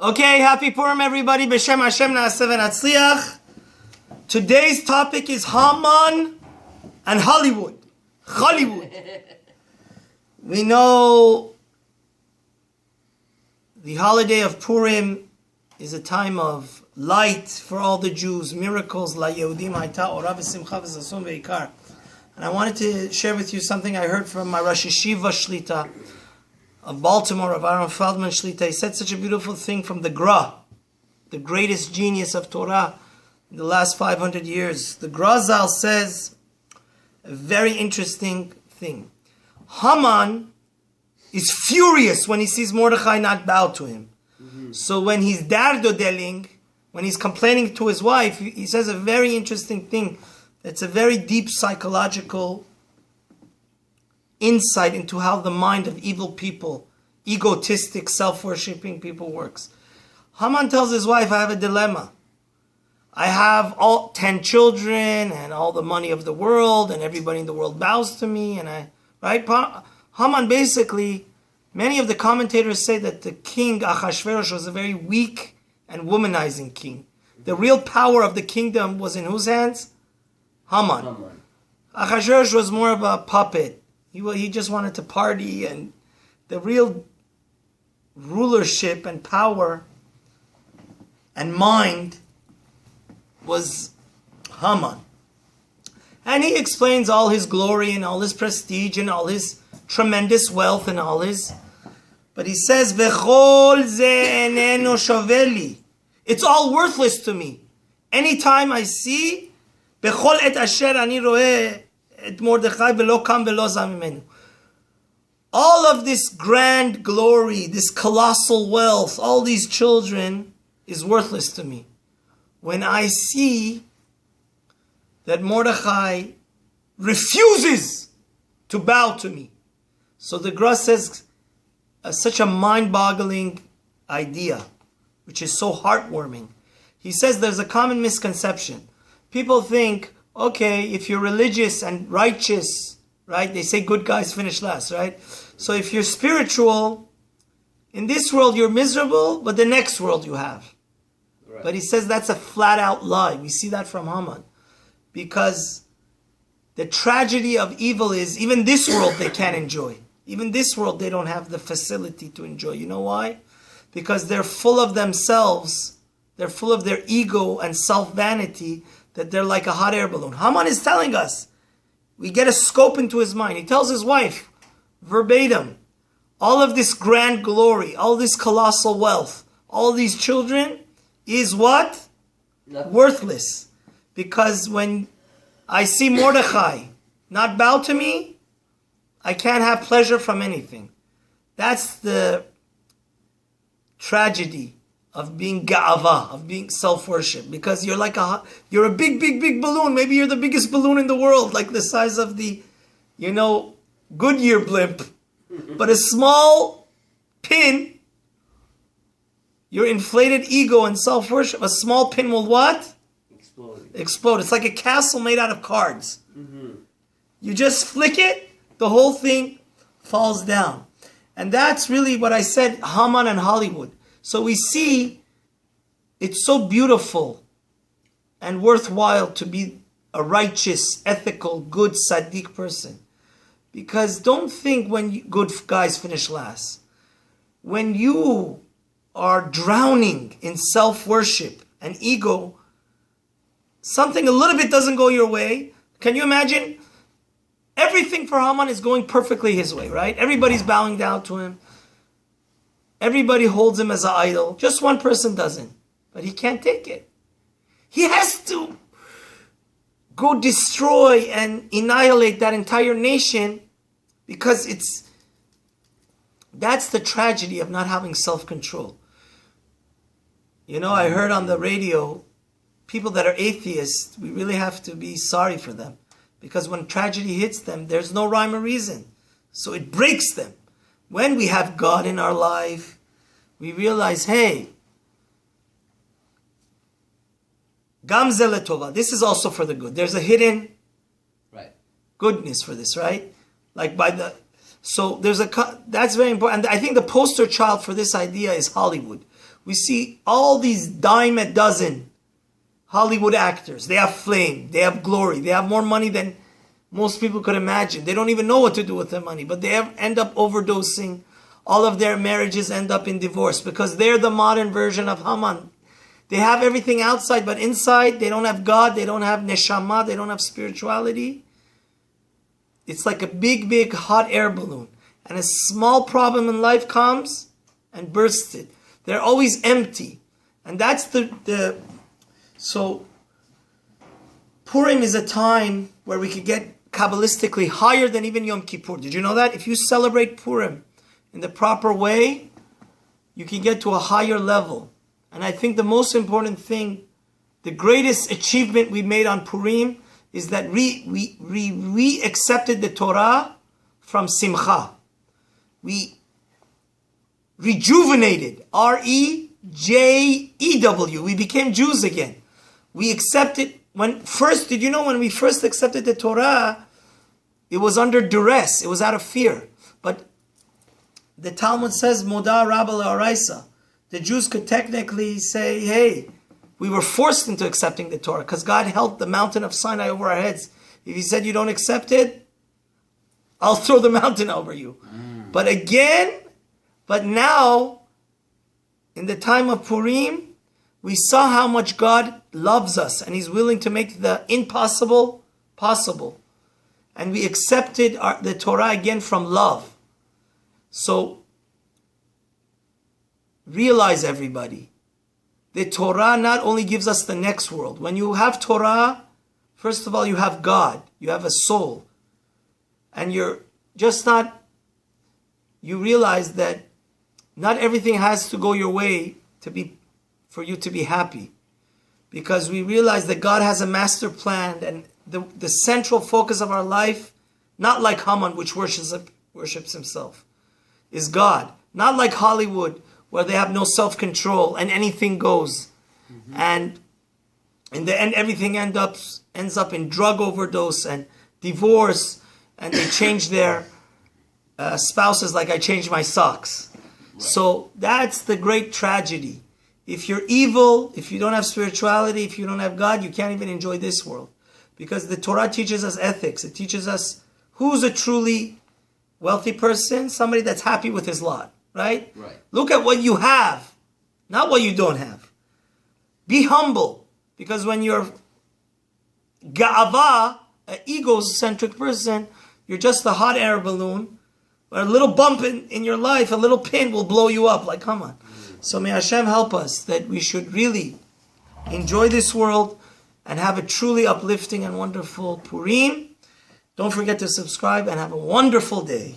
Okay, happy Purim, everybody. B'Shem Hashem na'aseh v'natzliach. Today's topic is Haman and Hollywood. Hollywood. We know the holiday of Purim is a time of light for all the Jews, miracles, la Yehudim hayta ora v'simcha v'zason ve'ikar. And I wanted to share with you something I heard from my Rosh Yeshiva Shlita of Baltimore, of Aaron Feldman Shlita. He said such a beautiful thing from the Gra, the greatest genius of Torah in the last 500 years. The Gra Zal says a very interesting thing. Haman is furious when he sees Mordechai not bow to him. So when he's dardodeling, when he's complaining to his wife, he says a very interesting thing. It's a very deep psychological insight into how the mind of evil people, egotistic, self-worshipping people works. Haman tells his wife, I have a dilemma. I have all 10 children and all the money of the world and everybody in the world bows to me. Haman basically, many of the commentators say that the king Achashverosh was a very weak and womanizing king. The real power of the kingdom was in whose hands? Haman. Achashverosh was more of a puppet. He just wanted to party, and the real rulership and power and mind was Haman. And he explains all his glory and all his prestige and all his tremendous wealth and all his... But he says, V'chol ze eneno shaveli. It's all worthless to me. Anytime I see, B'chol et asher ani roeh et Mordechai v'lo kam v'lo zam mimenu. All of this grand glory, this colossal wealth, all these children is worthless to me. When I see that Mordechai refuses to bow to me. So the Gra says such a mind-boggling idea, which is so heartwarming. He says there's a common misconception. People think, okay, if you're religious and righteous, right? They say good guys finish last, right? So if you're spiritual, in this world you're miserable, but the next world you have. Right. But he says that's a flat-out lie. We see that from Haman. Because the tragedy of evil is, even this world they can't enjoy. Even this world they don't have the facility to enjoy. You know why? Because they're full of themselves. They're full of their ego and self-vanity, that they're like a hot air balloon. Haman is telling us, we get a scope into his mind. He tells his wife, verbatim, all of this grand glory, all this colossal wealth, all these children is what? Nothing. Worthless. Because when I see Mordechai not bow to me, I can't have pleasure from anything. That's the tragedy of being ga'ava, of being self-worship. Because you're like you're a big, big, big balloon. Maybe you're the biggest balloon in the world, like the size of the, Goodyear blimp. But a small pin, your inflated ego and self-worship, a small pin will what? Explode. It's like a castle made out of cards. Mm-hmm. You just flick it, the whole thing falls down. And that's really what I said, Haman and Hollywood. So we see it's so beautiful and worthwhile to be a righteous, ethical, good, tzaddik person. Because don't think good guys finish last. When you are drowning in self-worship and ego, something a little bit doesn't go your way. Can you imagine? Everything for Haman is going perfectly his way, right? Everybody's bowing down to him. Everybody holds him as an idol. Just one person doesn't. But he can't take it. He has to go destroy and annihilate that entire nation, because that's the tragedy of not having self-control. I heard on the radio, people that are atheists, we really have to be sorry for them. Because when tragedy hits them, there's no rhyme or reason. So it breaks them. When we have God in our life, we realize, hey, Gam ze letova. This is also for the good. There's a hidden goodness for this, right? So that's very important. And I think the poster child for this idea is Hollywood. We see all these dime a dozen Hollywood actors. They have fame, they have glory, they have more money than most people could imagine. They don't even know what to do with their money, but they end up overdosing. All of their marriages end up in divorce because they're the modern version of Haman. They have everything outside, but inside they don't have God, they don't have neshama, they don't have spirituality. It's like a big, big hot air balloon. And a small problem in life comes and bursts it. They're always empty. And that's so Purim is a time where we could get Kabbalistically higher than even Yom Kippur. Did you know that? If you celebrate Purim in the proper way, you can get to a higher level. And I think the most important thing, the greatest achievement we made on Purim is that we accepted the Torah from Simcha. We rejuvenated, R-E-J-E-W. We became Jews again. We accepted, did you know when we first accepted the Torah, it was under duress, it was out of fear. But the Talmud says, Moda Rabba Le'araisa. The Jews could technically say, hey, we were forced into accepting the Torah because God held the mountain of Sinai over our heads. If He said you don't accept it, I'll throw the mountain over you. But now, in the time of Purim, we saw how much God loves us and He's willing to make the impossible possible. And we accepted the Torah again from love. So, realize everybody, the Torah not only gives us the next world. When you have Torah, first of all, you have God. You have a soul. And you're just not, you realize that not everything has to go your way for you to be happy. Because we realize that God has a master plan and the central focus of our life, not like Haman, which worships himself, is God. Not like Hollywood, where they have no self-control and anything goes. And in the end, everything ends up in drug overdose and divorce, and they change their spouses like I changed my socks. Right. So that's the great tragedy. If you're evil, if you don't have spirituality, if you don't have God, you can't even enjoy this world. Because the Torah teaches us ethics. It teaches us who's a truly wealthy person, somebody that's happy with his lot. Right? Look at what you have, not what you don't have. Be humble, because when you're ga'ava, an egocentric person, you're just a hot air balloon. A little bump in your life, a little pin will blow you up. Like, come on. So may Hashem help us that we should really enjoy this world and have a truly uplifting and wonderful Purim. Don't forget to subscribe and have a wonderful day.